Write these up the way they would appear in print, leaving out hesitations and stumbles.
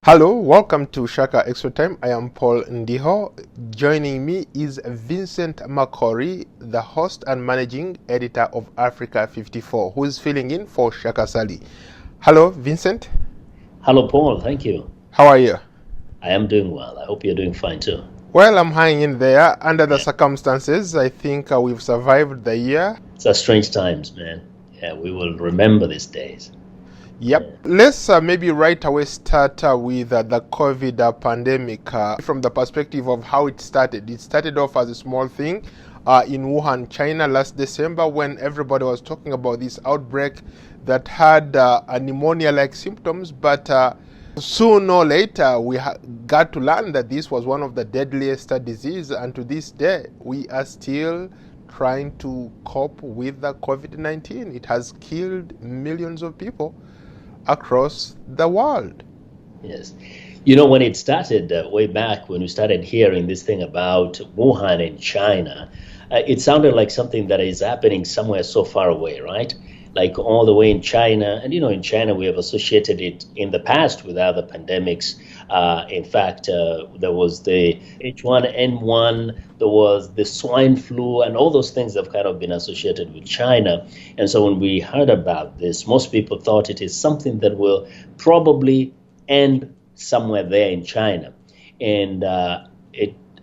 Hello, welcome to Shaka Extra Time. I am Paul Ndiho. Joining me is Vincent Makori, the host and managing editor of Africa 54, who is filling in for Shaka Ssali. Hello, Vincent. Hello, Paul. Thank you. How are you? I am doing well. I hope you're doing fine too. Well, I'm hanging in there under the circumstances. I think we've survived the year. It's a strange times, man. Yeah, we will remember these days. Yep. Let's maybe right away start with the COVID pandemic from the perspective of how it started. It started off as a small thing in Wuhan, China last December when everybody was talking about this outbreak that had a pneumonia-like symptoms, but soon or later we got to learn that this was one of the deadliest diseases, and to this day we are still trying to cope with the COVID-19. It has killed millions of people across the world. Yes. You know, when it started way back, when we started hearing this thing about Wuhan in China, it sounded like something that is happening somewhere so far away, right? Like all the way in China. And, you know, in China, we have associated it in the past with other pandemics. In fact, there was the H1N1, there was the swine flu, and all those things have kind of been associated with China. And so when we heard about this, most people thought it is something that will probably end somewhere there in China. And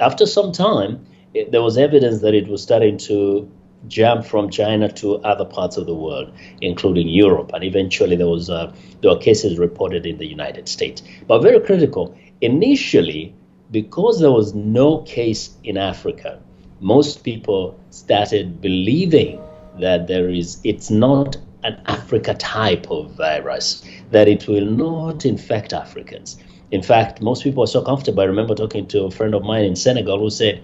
after some time, there was evidence that it was starting to jump from China to other parts of the world, including Europe, and eventually there were cases reported in the United States. But very critical, initially, because there was no case in Africa, most people started believing that it's not an Africa type of virus, that it will not infect Africans. In fact, most people are so comfortable. I remember talking to a friend of mine in Senegal who said,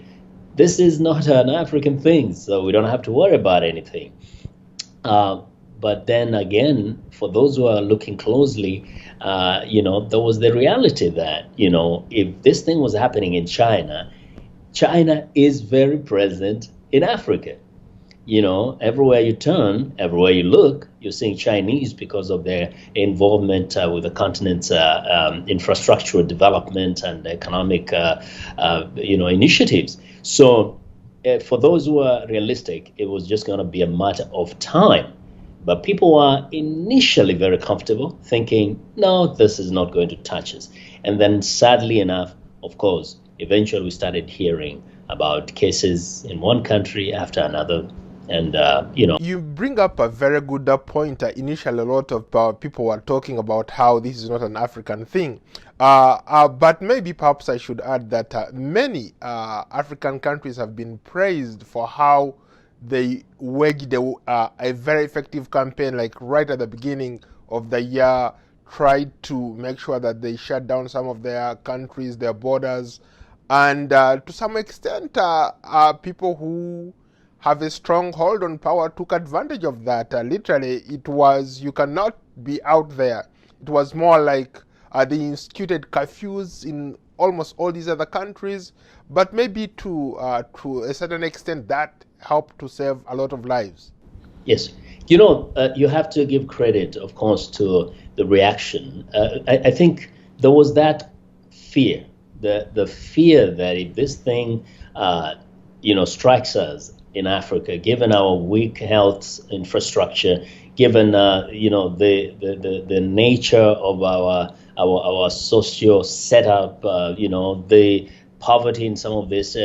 this is not an African thing, so we don't have to worry about anything. But then again, for those who are looking closely, there was the reality that, if this thing was happening in China, China is very present in Africa. Everywhere you turn, everywhere you look, you're seeing Chinese because of their involvement with the continent's infrastructural development and economic, initiatives. So for those who are realistic, it was just going to be a matter of time. But people were initially very comfortable thinking, no, this is not going to touch us. And then sadly enough, of course, eventually we started hearing about cases in one country after another. And, You bring up a very good point. Initially, a lot of people were talking about how this is not an African thing. But maybe perhaps I should add that many African countries have been praised for how they waged a very effective campaign, like right at the beginning of the year, tried to make sure that they shut down some of their countries, their borders. And to some extent, people who have a strong hold on power took advantage of that. Literally, it was, you cannot be out there. It was more like they instituted curfews in almost all these other countries, but maybe to a certain extent that helped to save a lot of lives. Yes. You have to give credit, of course, to the reaction. I think there was that fear, the fear that if this thing, strikes us in Africa, given our weak health infrastructure, given the nature of our socio setup, the poverty in some of these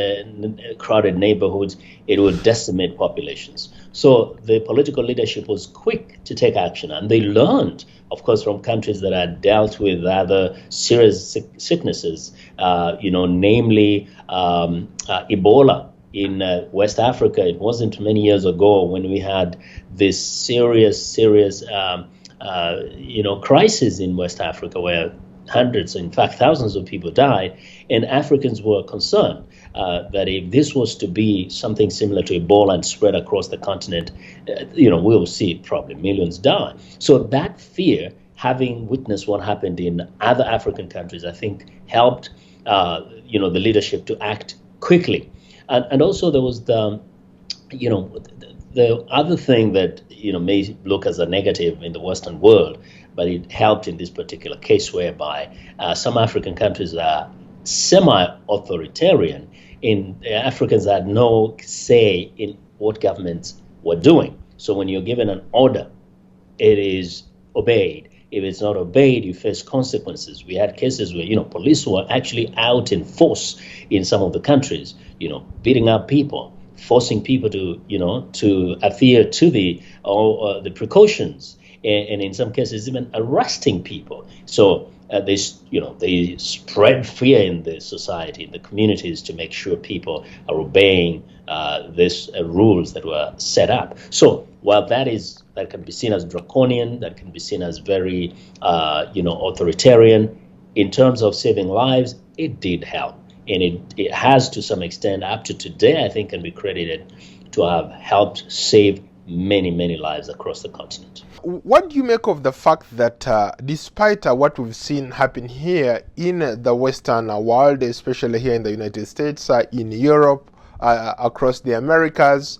crowded neighborhoods, it would decimate populations. So the political leadership was quick to take action, and they learned, of course, from countries that had dealt with other serious sicknesses, namely Ebola. In West Africa, it wasn't many years ago when we had this serious crisis in West Africa where hundreds, in fact, thousands of people died, and Africans were concerned that if this was to be something similar to Ebola and spread across the continent, we'll see probably millions die. So that fear, having witnessed what happened in other African countries, I think helped, the leadership to act quickly. And also there was the other thing that may look as a negative in the Western world, but it helped in this particular case, whereby some African countries are semi-authoritarian. Africans had no say in what governments were doing. So when you're given an order, it is obeyed. If it's not obeyed, you face consequences. We had cases where police were actually out in force in some of the countries, beating up people, forcing people to adhere to the precautions, and in some cases even arresting people. So they spread fear in the society, in the communities, to make sure people are obeying these rules that were set up. So while that can be seen as draconian, that can be seen as very authoritarian, in terms of saving lives, it did help. And it has, to some extent, up to today, I think, can be credited to have helped save many, many lives across the continent. What do you make of the fact that despite what we've seen happen here in the Western world, especially here in the United States, in Europe, across the Americas,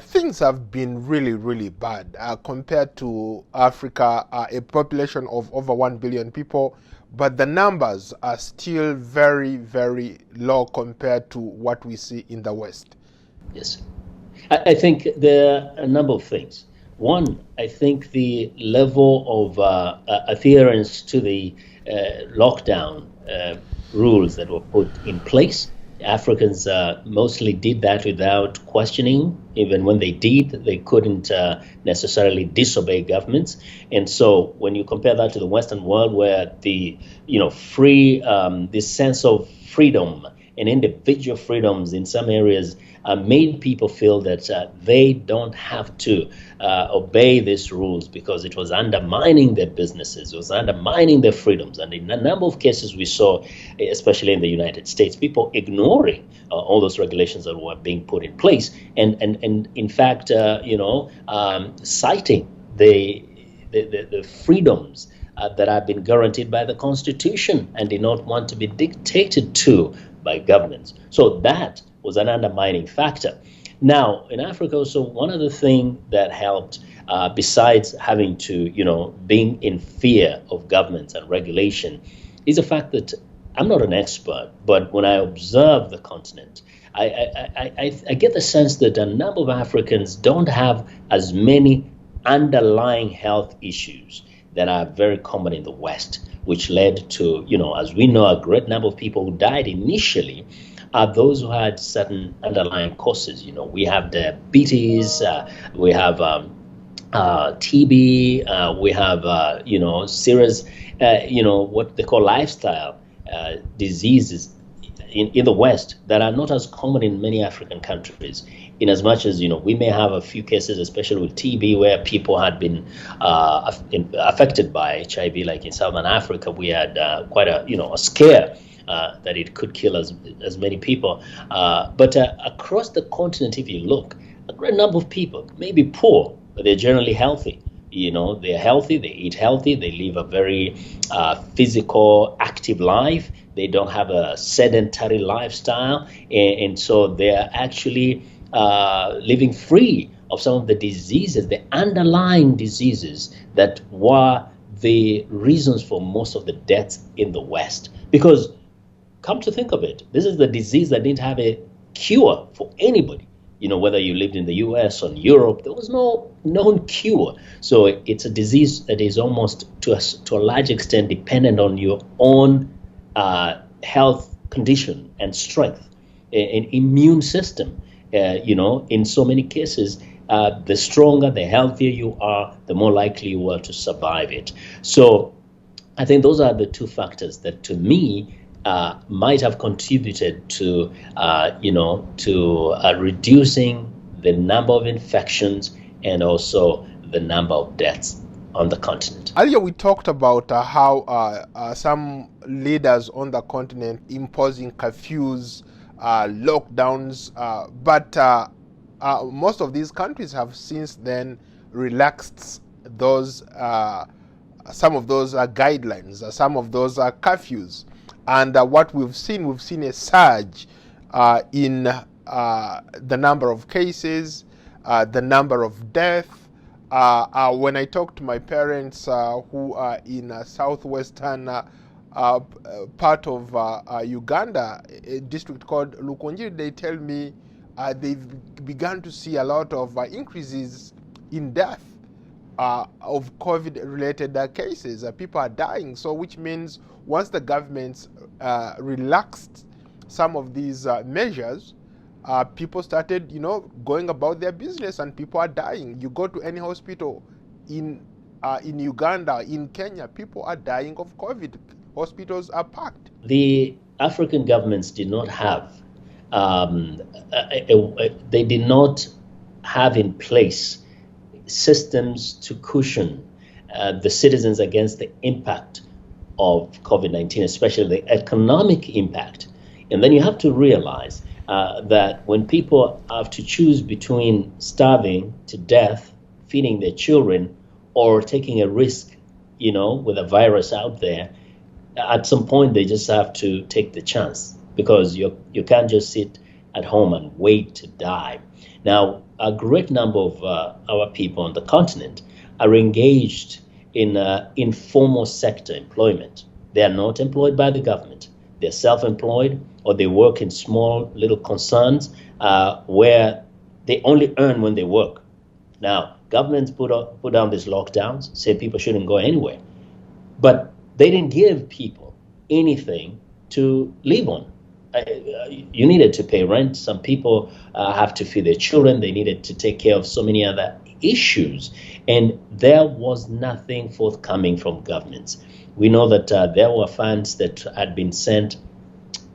things have been really, really bad compared to Africa, a population of over 1 billion people, but the numbers are still very, very low compared to what we see in the West. Yes. I think there are a number of things. One, I think the level of adherence to the lockdown rules that were put in place. Africans mostly did that without questioning. Even when they did, they couldn't necessarily disobey governments. And so when you compare that to the Western world, where the this sense of freedom and individual freedoms in some areas made people feel that they don't have to obey these rules because it was undermining their businesses, it was undermining their freedoms. And in a number of cases we saw, especially in the United States, people ignoring all those regulations that were being put in place, and in fact, citing the freedoms that have been guaranteed by the Constitution and did not want to be dictated to by governments. So that was an undermining factor. Now, in Africa also, one other thing that helped, besides having to, being in fear of governments and regulation, is the fact that I'm not an expert, but when I observe the continent, I get the sense that a number of Africans don't have as many underlying health issues that are very common in the West, which led to, as we know, a great number of people who died initially are those who had certain underlying causes. We have diabetes, we have TB, we have, serious, what they call lifestyle diseases in the West that are not as common in many African countries. In as much as, we may have a few cases, especially with TB, where people had been affected by HIV, like in Southern Africa, we had quite a scare that it could kill as many people. But across the continent, if you look, a great number of people may be poor, but they're generally healthy. They're healthy, they eat healthy, they live a very physical, active life. They don't have a sedentary lifestyle, and so they're actually living free of some of the diseases, the underlying diseases that were the reasons for most of the deaths in the West. Because, come to think of it, this is the disease that didn't have a cure for anybody. Whether you lived in the US or Europe, there was no known cure. So it's a disease that is almost, to a large extent, dependent on your own health condition and strength, an immune system. In so many cases, the stronger, the healthier you are, the more likely you are to survive it. So I think those are the two factors that, to me, might have contributed to, reducing the number of infections and also the number of deaths on the continent. Earlier we talked about how some leaders on the continent imposing curfews, lockdowns, but most of these countries have since then relaxed those some of those guidelines, some of those curfews. And what we've seen a surge in the number of cases, the number of deaths. When I talk to my parents who are in southwestern part of Uganda, a district called Lukonji, they tell me they've begun to see a lot of increases in death of COVID-related cases. People are dying, so which means once the governments relaxed some of these measures, people started, going about their business, and people are dying. You go to any hospital in Uganda, in Kenya, people are dying of COVID. Hospitals are packed. The African governments did not have, they did not have in place systems to cushion the citizens against the impact of COVID-19, especially the economic impact. And then you have to realize that when people have to choose between starving to death, feeding their children, or taking a risk, with a virus out there, at some point they just have to take the chance, because you can't just sit at home and wait to die. Now, a great number of our people on the continent are engaged in informal sector employment. They are not employed by the government. They're self-employed, or they work in small little concerns where they only earn when they work. Now, governments put down these lockdowns, said people shouldn't go anywhere, but they didn't give people anything to live on. You needed to pay rent. Some people have to feed their children. They needed to take care of so many other issues. And there was nothing forthcoming from governments. We know that there were funds that had been sent,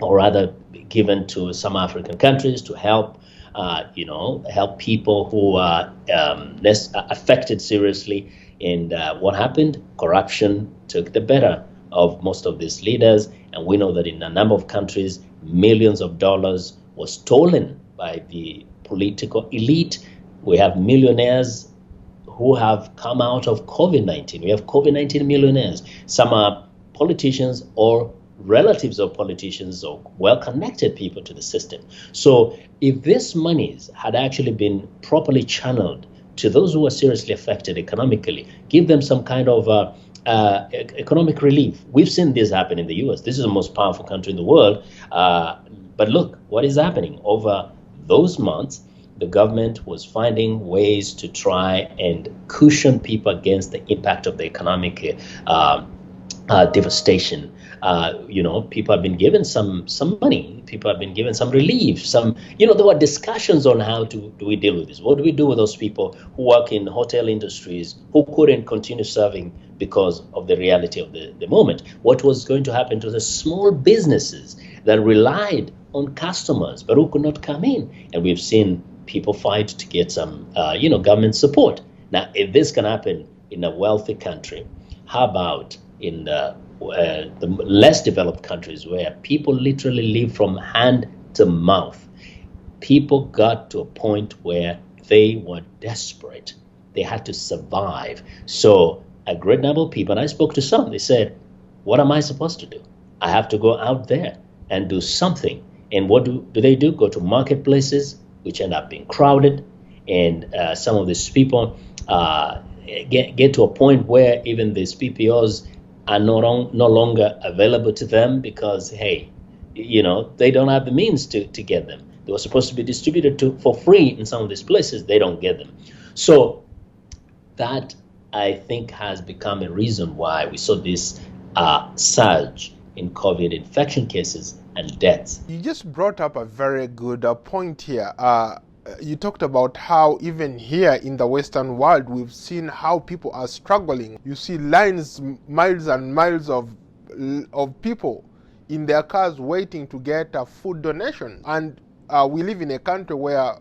or rather given to some African countries to help, help people who are affected seriously. And what happened? Corruption took the better of most of these leaders. And we know that in a number of countries, millions of dollars was stolen by the political elite. We have millionaires who have come out of COVID-19. We have COVID-19 millionaires. Some are politicians or relatives of politicians or well-connected people to the system. So if these monies had actually been properly channeled to those who are seriously affected economically, give them some kind of economic relief. We've seen this happen in the US. This is the most powerful country in the world. But look, what is happening? Over those months, the government was finding ways to try and cushion people against the impact of the economic devastation. People have been given some money. People have been given some relief. There were discussions on how do we deal with this. What do we do with those people who work in hotel industries who couldn't continue serving because of the reality of the moment? What was going to happen to the small businesses that relied on customers but who could not come in? And we've seen people fight to get some, government support. Now, if this can happen in a wealthy country, how about in the less developed countries where people literally live from hand to mouth? People got to a point where they were desperate. They had to survive. So a great number of people, and I spoke to some, they said, what am I supposed to do? I have to go out there and do something. And what do they do? Go to marketplaces, which end up being crowded. And some of these people get to a point where even these PPOs are no longer available to them because, hey, they don't have the means to get them. They were supposed to be distributed for free in some of these places. They don't get them. So that, I think, has become a reason why we saw this surge in COVID infection cases and deaths. You just brought up a very good point here. You talked about how even here in the Western world, we've seen how people are struggling. You see lines, miles and miles of people in their cars waiting to get a food donation. And we live in a country where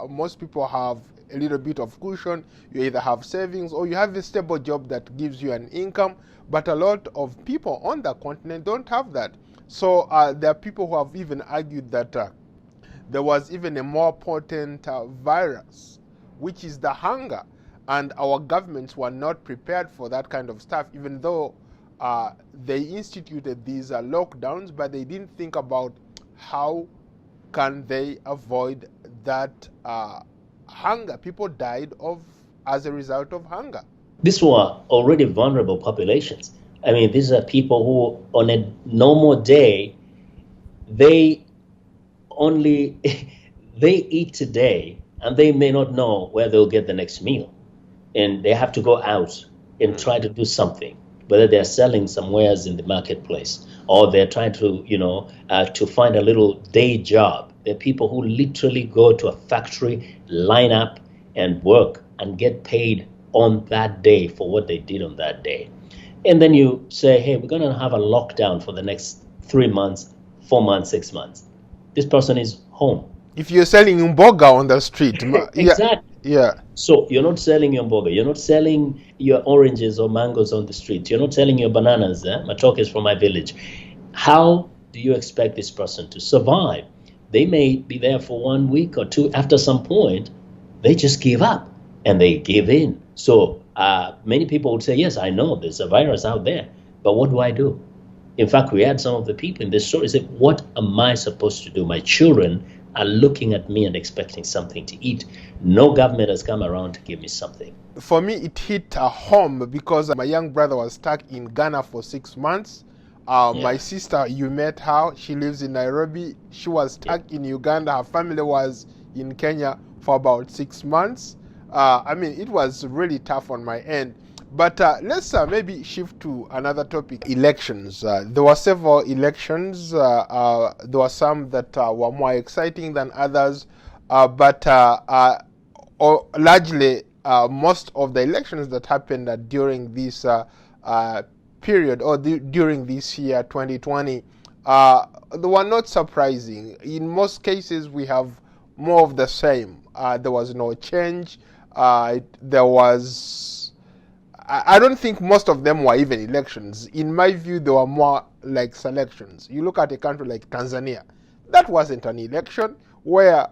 most people have a little bit of cushion. You either have savings or you have a stable job that gives you an income. But a lot of people on the continent don't have that. So there are people who have even argued that there was even a more potent virus, which is the hunger. And our governments were not prepared for that kind of stuff, even though they instituted these lockdowns, but they didn't think about how can they avoid that hunger. People died as a result of hunger. These were already vulnerable populations. I mean, these are people who, on a normal day, they only they eat today, and they may not know where they'll get the next meal, and they have to go out and try to do something, whether they're selling somewheres in the marketplace or they're trying to, to find a little day job. There are people who literally go to a factory, line up, and work and get paid on that day for what they did on that day. And then you say, hey, we're going to have a lockdown for the next 3 months, 4 months, 6 months. This person is home. If you're selling umboga on the street, exactly. Yeah. So you're not selling your umboga, you're not selling your oranges or mangoes on the street, you're not selling your bananas. Matoke is from my village. How do you expect this person to survive? They may be there for 1 week or two. After some point, they just give up and they give in. So many people would say, yes, I know there's a virus out there, but what do I do? In fact, we had some of the people in this story say, what am I supposed to do? My children are looking at me and expecting something to eat. No government has come around to give me something. For me, it hit home because my young brother was stuck in Ghana for 6 months. My sister, you met her, she lives in Nairobi. She was stuck in Uganda. Her family was in Kenya for about 6 months. I mean, it was really tough on my end. But let's maybe shift to another topic, elections. There were several elections. There were some that were more exciting than others. But largely, most of the elections that happened during this period or during this year, 2020, they were not surprising. In most cases, we have more of the same. There was no change. There was... I don't think most of them were even elections. In my view, they were more like selections. You look at a country like Tanzania. That wasn't an election where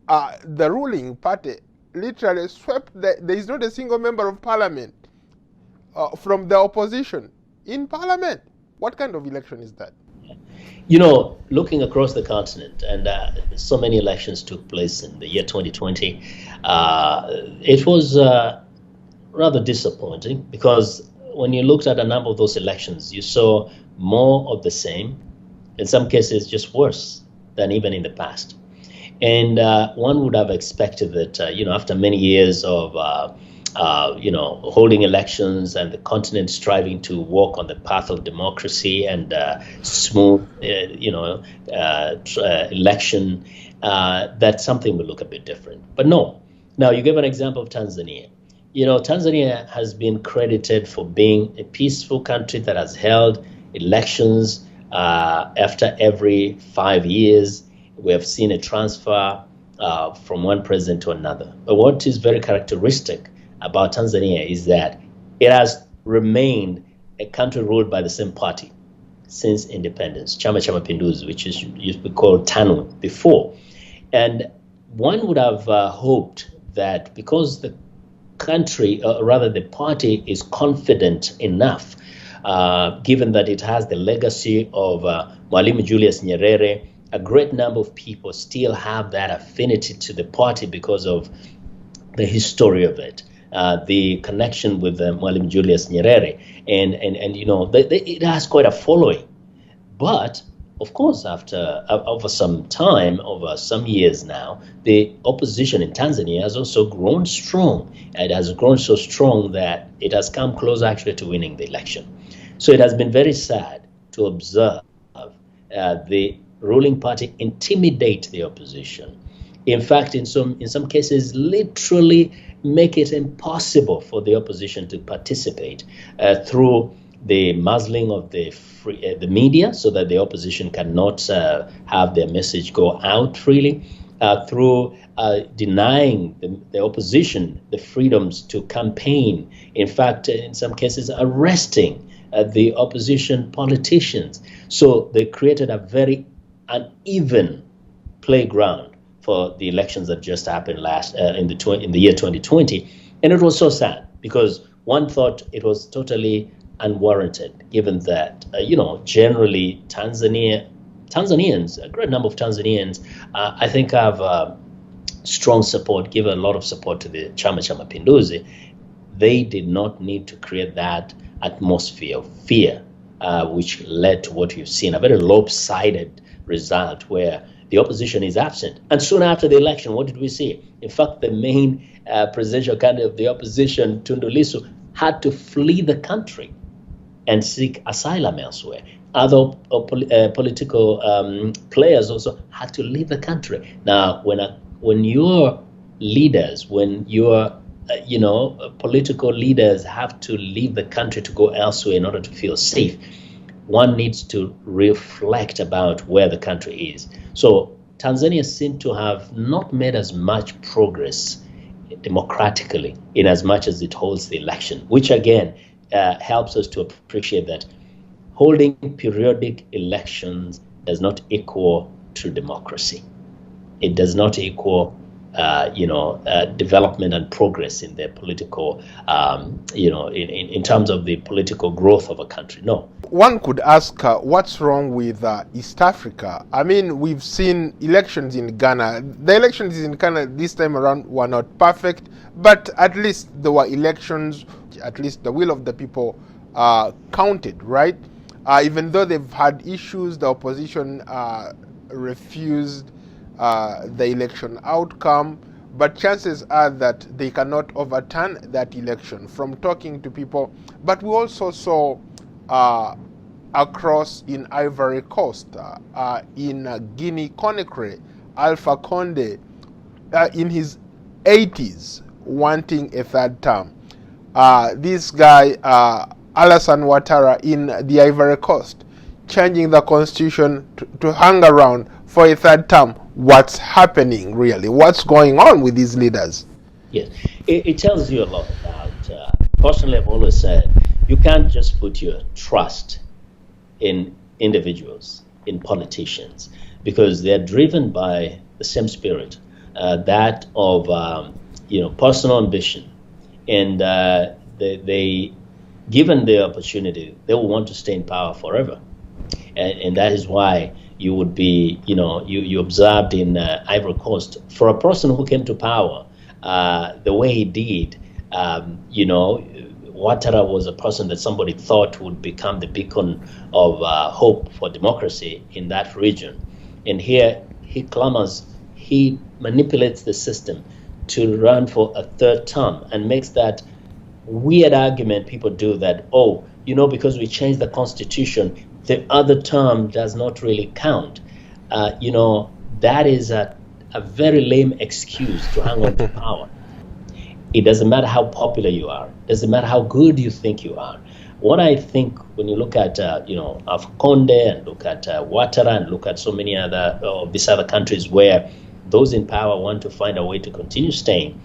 the ruling party literally swept. There is not a single member of parliament from the opposition in parliament. What kind of election is that? You know, looking across the continent, and so many elections took place in the year 2020, it was rather disappointing, because when you looked at a number of those elections, you saw more of the same, in some cases just worse than even in the past. And one would have expected that, after many years of, holding elections and the continent striving to walk on the path of democracy and smooth, election, that something would look a bit different. But no. Now, you gave an example of Tanzania. Tanzania has been credited for being a peaceful country that has held elections after every 5 years. We have seen a transfer from one president to another. But what is very characteristic about Tanzania is that it has remained a country ruled by the same party since independence, Chama cha Mapinduzi, which used to be called TANU before. And one would have hoped that because the country, or rather the party, is confident enough, given that it has the legacy of Mwalimu Julius Nyerere, a great number of people still have that affinity to the party because of the history of it, the connection with Mwalimu Julius Nyerere, and it has quite a following. But of course, over some time, over some years now, the opposition in Tanzania has also grown strong. It has grown so strong that it has come close actually to winning the election. So it has been very sad to observe the ruling party intimidate the opposition. In fact, in some cases, literally make it impossible for the opposition to participate through the muzzling of the media, so that the opposition cannot have their message go out freely, through denying the opposition the freedoms to campaign. In fact, in some cases, arresting the opposition politicians. So they created a very uneven playground for the elections that just happened in the year 2020, and it was so sad, because one thought it was totally unwarranted, given that generally Tanzanians, a great number of Tanzanians, I think, have strong support, give a lot of support to the Chama cha Mapinduzi, they did not need to create that atmosphere of fear, which led to what you've seen, a very lopsided result where the opposition is absent. And soon after the election, what did we see? In fact, the main presidential candidate of the opposition, Tundu Lissu, had to flee the country and seek asylum elsewhere. Other political players also had to leave the country. Now, when your leaders, when your political leaders have to leave the country to go elsewhere in order to feel safe, one needs to reflect about where the country is. So Tanzania seemed to have not made as much progress democratically in as much as it holds the election, which again helps us to appreciate that holding periodic elections does not equal true democracy. It does not equal development and progress in the political, in terms of the political growth of a country. No. One could ask, what's wrong with East Africa? I mean, we've seen elections in Ghana. The elections in Ghana this time around were not perfect, but at least there were elections. At least the will of the people counted, right? Even though they've had issues, the opposition refused the election outcome, but chances are that they cannot overturn that election from talking to people. But we also saw across in Ivory Coast, in Guinea Conakry, Alpha Conde in his 80s wanting a third term. This guy, Alassane Ouattara in the Ivory Coast, changing the constitution to hang around for a third term. What's happening really? What's going on with these leaders? Yes, it tells you a lot about, personally I've always said, you can't just put your trust in individuals, in politicians, because they're driven by the same spirit, that of personal ambition. And they, given the opportunity, they will want to stay in power forever. And that is why you would be, you observed in Ivory Coast, for a person who came to power the way he did, Ouattara was a person that somebody thought would become the beacon of hope for democracy in that region. And here he clamors, he manipulates the system to run for a third term and makes that weird argument people do that, because we changed the constitution, the other term does not really count. That is a very lame excuse to hang on to power. It doesn't matter how popular you are. It doesn't matter how good you think you are. What I think when you look at, Alpha Conde and look at Ouattara and look at so many other of these other countries where those in power want to find a way to continue staying,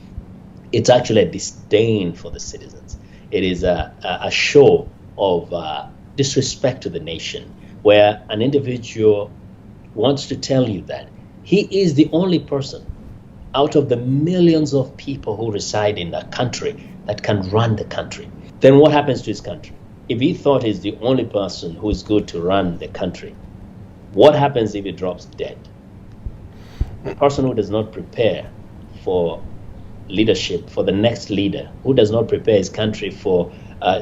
it's actually a disdain for the citizens. It is a show of disrespect to the nation, where an individual wants to tell you that he is the only person out of the millions of people who reside in a country that can run the country. Then what happens to his country? If he thought he's the only person who is good to run the country, what happens if he drops dead? A person who does not prepare for leadership, for the next leader, who does not prepare his country for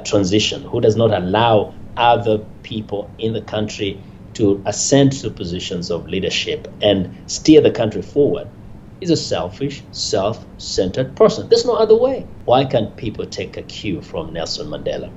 transition, who does not allow other people in the country to ascend to positions of leadership and steer the country forward, is a selfish, self-centered person. There's no other way. Why can't people take a cue from Nelson Mandela?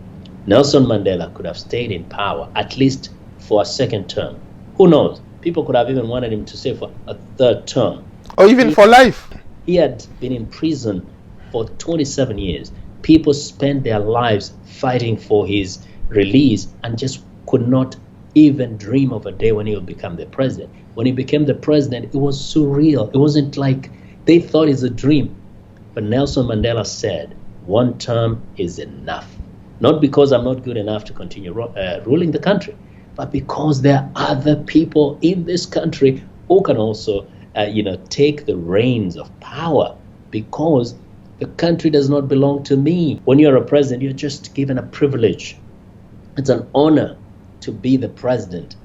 Nelson Mandela could have stayed in power at least for a second term. Who knows? People could have even wanted him to stay for a third term. Or even for life. He had been in prison for 27 years. People spent their lives fighting for his release and just could not even dream of a day when he would become the president. When he became the president, it was surreal. It wasn't like they thought it's a dream. But Nelson Mandela said, one term is enough. Not because I'm not good enough to continue ruling the country, but because there are other people in this country who can also, take the reins of power, because the country does not belong to me. When you're a president, you're just given a privilege. It's an honor to be the president.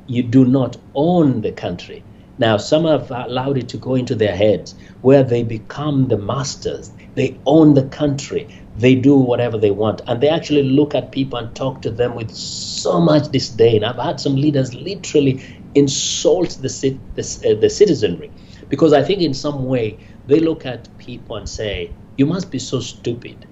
You do not own the country. Now, some have allowed it to go into their heads where they become the masters. They own the country. They do whatever they want. And they actually look at people and talk to them with so much disdain. I've had some leaders literally insult the citizenry, because I think in some way they look at people and say, you must be so stupid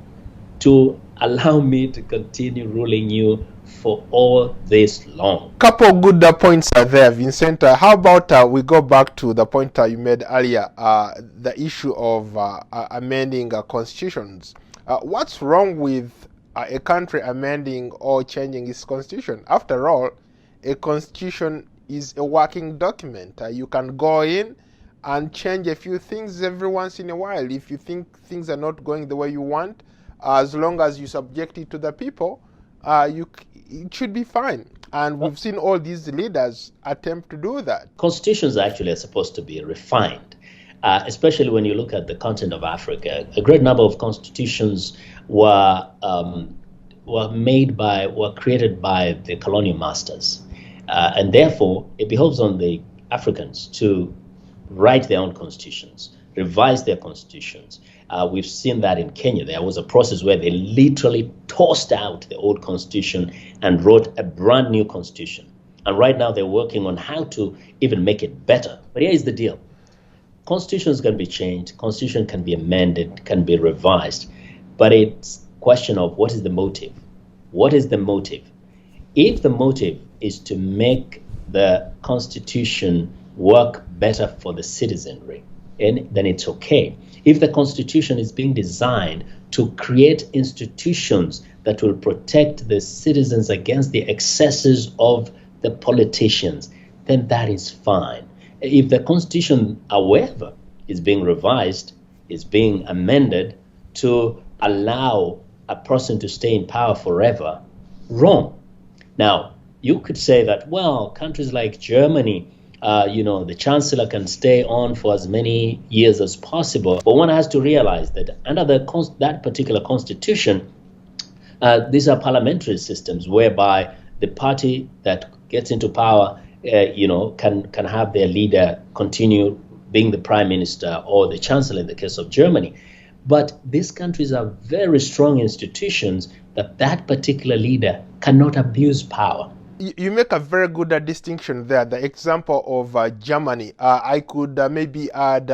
to allow me to continue ruling you for all this long. Couple good points are there, Vincent. How about we go back to the point you made earlier, the issue of amending constitutions. What's wrong with a country amending or changing its constitution? After all, a constitution is a working document. You can go in and change a few things every once in a while. If you think things are not going the way you want, as long as you subject it to the people, it should be fine. And we've seen all these leaders attempt to do that. Constitutions actually are supposed to be refined, especially when you look at the continent of Africa. A great number of constitutions were created by the colonial masters. And therefore, it behoves on the Africans to write their own constitutions, revise their constitutions. We've seen that in Kenya. There was a process where they literally tossed out the old constitution and wrote a brand new constitution. And right now they're working on how to even make it better. But here is the deal. Constitutions can be changed, constitution can be amended, can be revised. But it's a question of what is the motive? What is the motive? If the motive is to make the constitution work better for the citizenry, then it's okay. If the constitution is being designed to create institutions that will protect the citizens against the excesses of the politicians, then that is fine. If the constitution, however, is being revised, is being amended to allow a person to stay in power forever, wrong. Now, you could say that, well, countries like Germany, the chancellor can stay on for as many years as possible. But one has to realize that under that particular constitution, these are parliamentary systems whereby the party that gets into power, can have their leader continue being the prime minister or the chancellor in the case of Germany. But these countries are very strong institutions that particular leader cannot abuse power. You make a very good distinction there. The example of Germany. I could maybe add,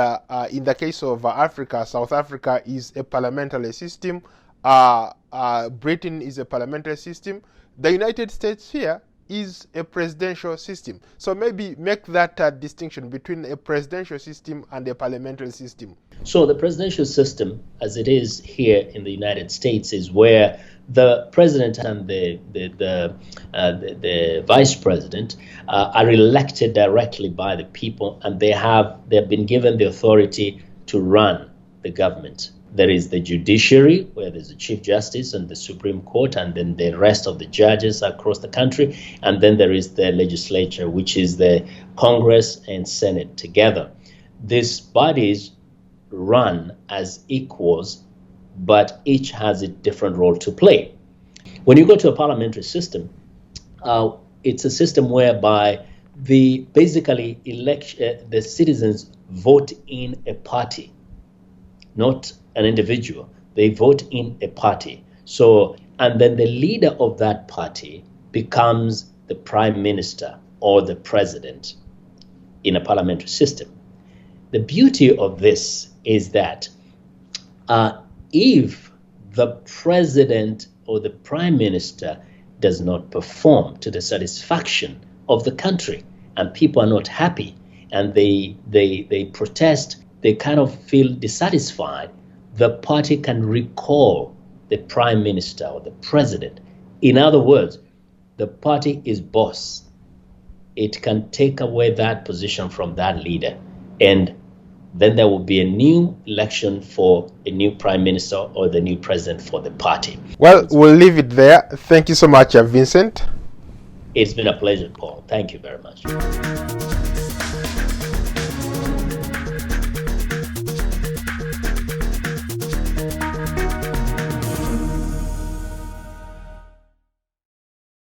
in the case of Africa, South Africa is a parliamentary system. Britain is a parliamentary system. The United States here is a presidential system. So maybe make that distinction between a presidential system and a parliamentary system. So the presidential system, as it is here in the United States, is where the president and the vice president are elected directly by the people, and they've been given the authority to run the government. There is the judiciary, where there's the Chief Justice and the Supreme Court, and then the rest of the judges across the country. And then there is the legislature, which is the Congress and Senate together. These bodies run as equals, but each has a different role to play. When you go to a parliamentary system, it's a system whereby the citizens vote in a party, not an individual. They vote in a party. So, and then the leader of that party becomes the prime minister or the president in a parliamentary system. The beauty of this is that if the president or the prime minister does not perform to the satisfaction of the country, and people are not happy, and they protest, they kind of feel dissatisfied, the party can recall the prime minister or the president. In other words, the party is boss. It can take away that position from that leader, and then there will be a new election for a new prime minister or the new president for the party. Well, we'll leave it there. Thank you so much, Vincent. It's been a pleasure, Paul. Thank you very much.